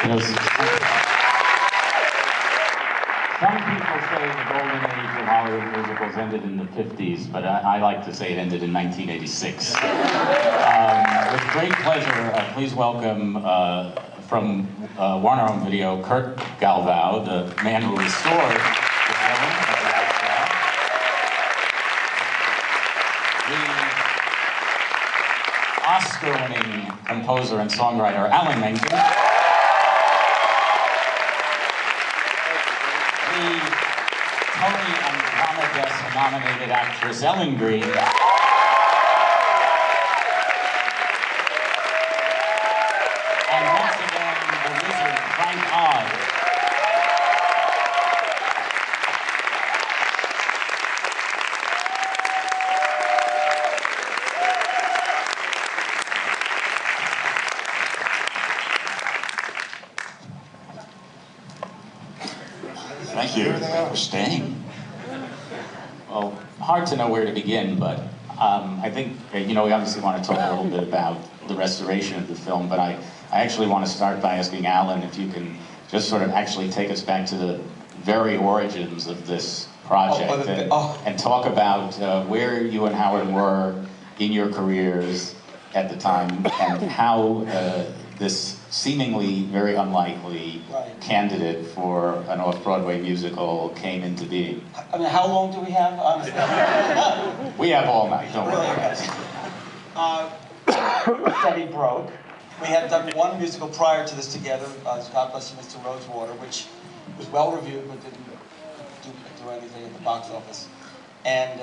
You know, some people say the golden age of Hollywood musicals ended in the 50s, but I like to say it ended in 1986. With great pleasure, please welcome from Warner Home Video, Kurt Galvao, the man who restored the film. The Oscar-winning composer and songwriter, Alan Menken. The Tony and Drama Desk-nominated actress, Ellen Greene. And once again, the wizard, Frank Oz. Thank you for staying. Well, hard to know where to begin, but I think, you know, we obviously want to talk a little bit about the restoration of the film, but I actually want to start by asking Alan if you can just sort of actually take us back to the very origins of this project and talk about where you and Howard were in your careers at the time and how this seemingly very unlikely candidate for an off-Broadway musical came into being. I mean, how long do we have, honestly? We have all night, don't worry. Steady broke. We had done one musical prior to this together, God Bless You, Mr. Rosewater, which was well reviewed but didn't do anything at the box office. And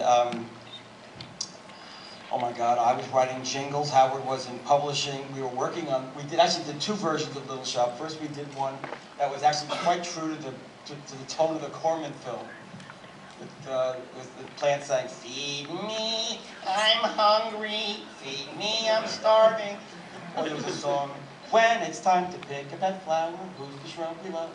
oh my God, I was writing jingles, Howard was in publishing, we were working on, we actually did two versions of Little Shop. First we did one that was actually quite true to the tone of the Corman film. With the plant saying, "Feed me, I'm hungry, feed me, I'm starving." Or there was a song, "When it's time to pick a pet flower, who's the shrub we love?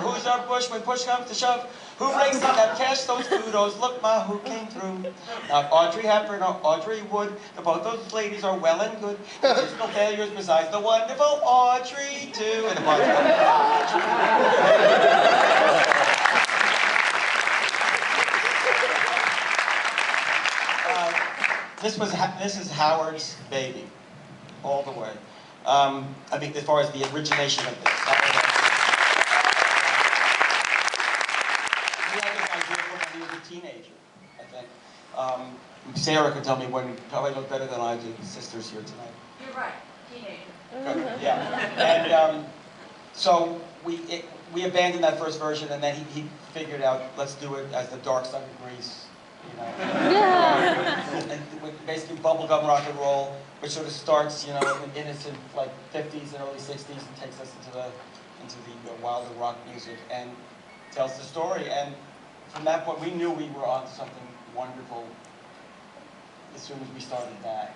Who's our bush when push comes to shove? Who breaks in that cash, those kudos, look ma, who came through? Not Audrey Hepburn or Audrey Wood, both those ladies are well and good. There's no failures besides the wonderful Audrey too." And the boss this is Howard's baby, all the way. I mean, as far as the origination of this. He had this idea when he was a teenager, I think. Sarah could tell me when, probably knows better than I do, the sisters here tonight. You're right, teenager. Good, yeah. And so we abandoned that first version, and then he figured out, let's do it as the Dark Side of Grease. You know, and basically bubblegum rock and roll, which sort of starts, you know, in innocent like 50s and early 60s, and takes us into the wilder rock music and tells the story. And from that point, we knew we were on something wonderful as soon as we started that.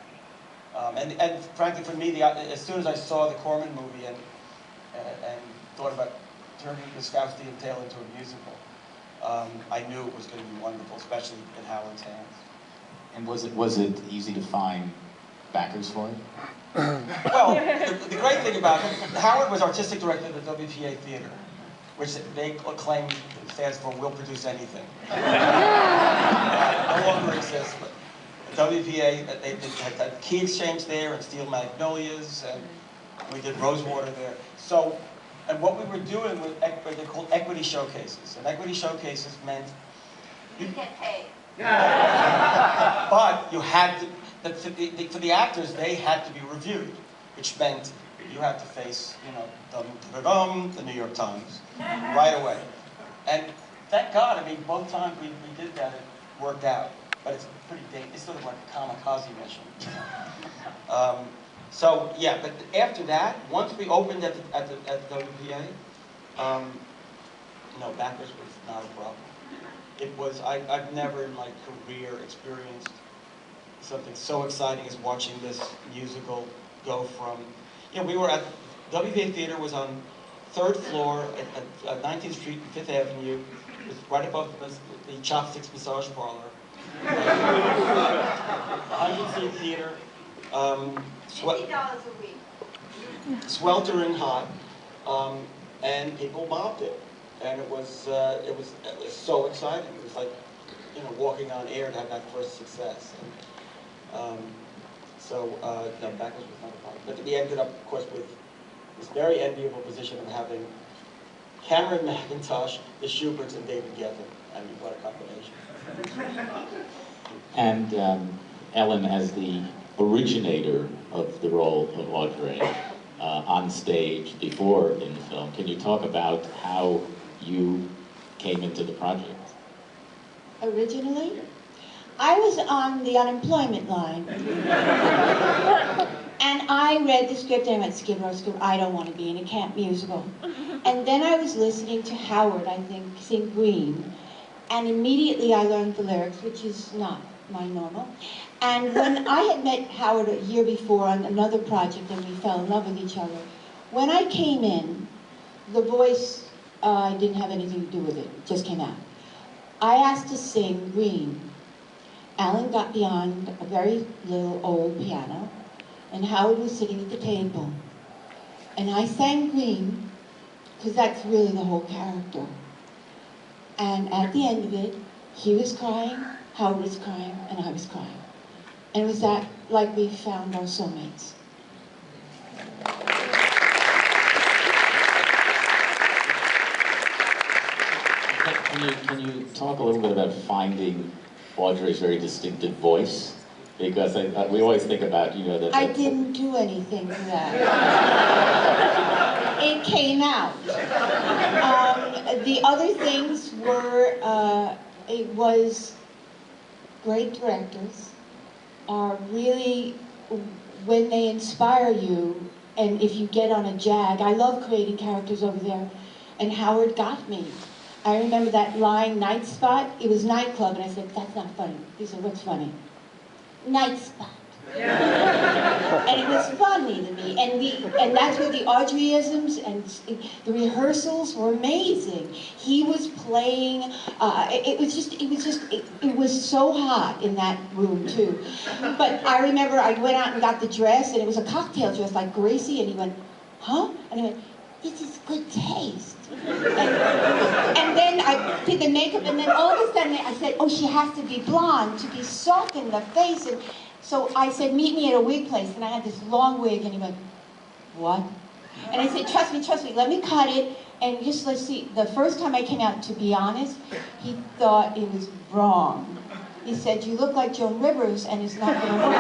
And frankly, for me, as soon as I saw the Corman movie and thought about turning the Scousty and Tale into a musical, I knew it was going to be wonderful, especially in Howard's hands. And was it easy to find backers for it? Well, the great thing about it, Howard was artistic director of the WPA Theater, which they claim stands for "We'll Produce Anything." No longer exists, but the WPA, they had Key Exchange there and Steel Magnolias, and we did Rosewater there. So. And what we were doing with what they called equity showcases. And equity showcases meant You get paid. but you had to, for the actors, they had to be reviewed, which meant you had to face, you know, the New York Times right away. And thank God, I mean, both times we did that, it worked out. But it's pretty dangerous. It's sort of like a kamikaze mission. So yeah, but after that, once we opened at the WPA, no, backers was not a problem. It was, I've never in my career experienced something so exciting as watching this musical go from, you know, we were at, WPA Theater was on 3rd floor at 19th Street and 5th Avenue. It was right above the Chopsticks Massage Parlor. 100-seat theater. $50 a week. sweltering hot, and people mobbed it. And it was so exciting. It was like, you know, walking on air to have that first success. And, no, backwards was not a problem. But we ended up, of course, with this very enviable position of having Cameron McIntosh, the Schuberts, and David Geffen. I mean, what a combination. And Ellen, as the originator of the role of Audrey on stage before in the film, can you talk about how you came into the project? Originally, I was on the unemployment line. And I read the script and I went, Skid Row, I don't want to be in a camp musical. And then I was listening to Howard, I think, sing Green. And immediately I learned the lyrics, which is not my normal. And when I had met Howard a year before on another project and we fell in love with each other, when I came in, the voice didn't have anything to do with it. It just came out. I asked to sing Green. Alan got behind a very little old piano, and Howard was sitting at the table. And I sang Green, because that's really the whole character. And at the end of it, he was crying, Howard was crying, and I was crying. And it was that, like we found our soulmates. Can you talk a little bit about finding Audrey's very distinctive voice? Because we always think about, you know, that... I didn't do anything to that. It came out. The other things were, it was great directors are really, when they inspire you, and if you get on a jag, I love creating characters over there, and Howard got me. I remember that line, Night Spot, it was nightclub, and I said, that's not funny. He said, what's funny? Night Spot. And it was funny to me, and that's where the Audreyisms and the rehearsals were amazing. He was playing, it was so hot in that room too. But I remember I went out and got the dress, and it was a cocktail dress like Gracie, and he went, huh? And I went, this is good taste. And then I did the makeup, and then all of a sudden I said, oh, she has to be blonde to be soft in the face. And so I said, meet me at a wig place. And I had this long wig, and he went, what? And I said, trust me, let me cut it, and just let's see. The first time I came out, to be honest, he thought it was wrong. He said, you look like Joan Rivers, and it's not going to work.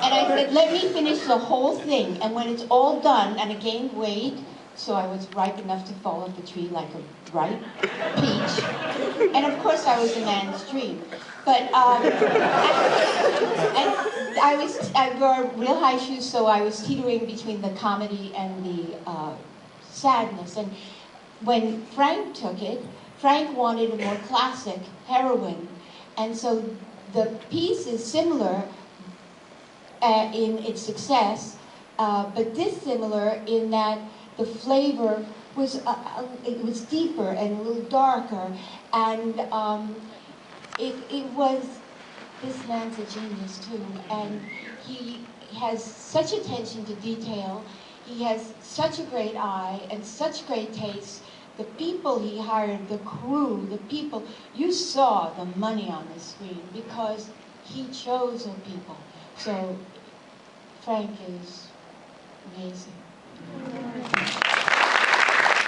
And I said, let me finish the whole thing, and when it's all done, and I gained weight, so I was ripe enough to fall off the tree like a ripe peach. And of course I was a man's dream. But I wore real high shoes, so I was teetering between the comedy and the sadness. And when Frank took it, Frank wanted a more classic heroine. And so the piece is similar in its success, but dissimilar in that the flavor was it was deeper and a little darker, and it was, this man's a genius too, and he has such attention to detail. He has such a great eye and such great taste. The people he hired, the crew, the people, you saw the money on the screen because he chose the people. So Frank is amazing.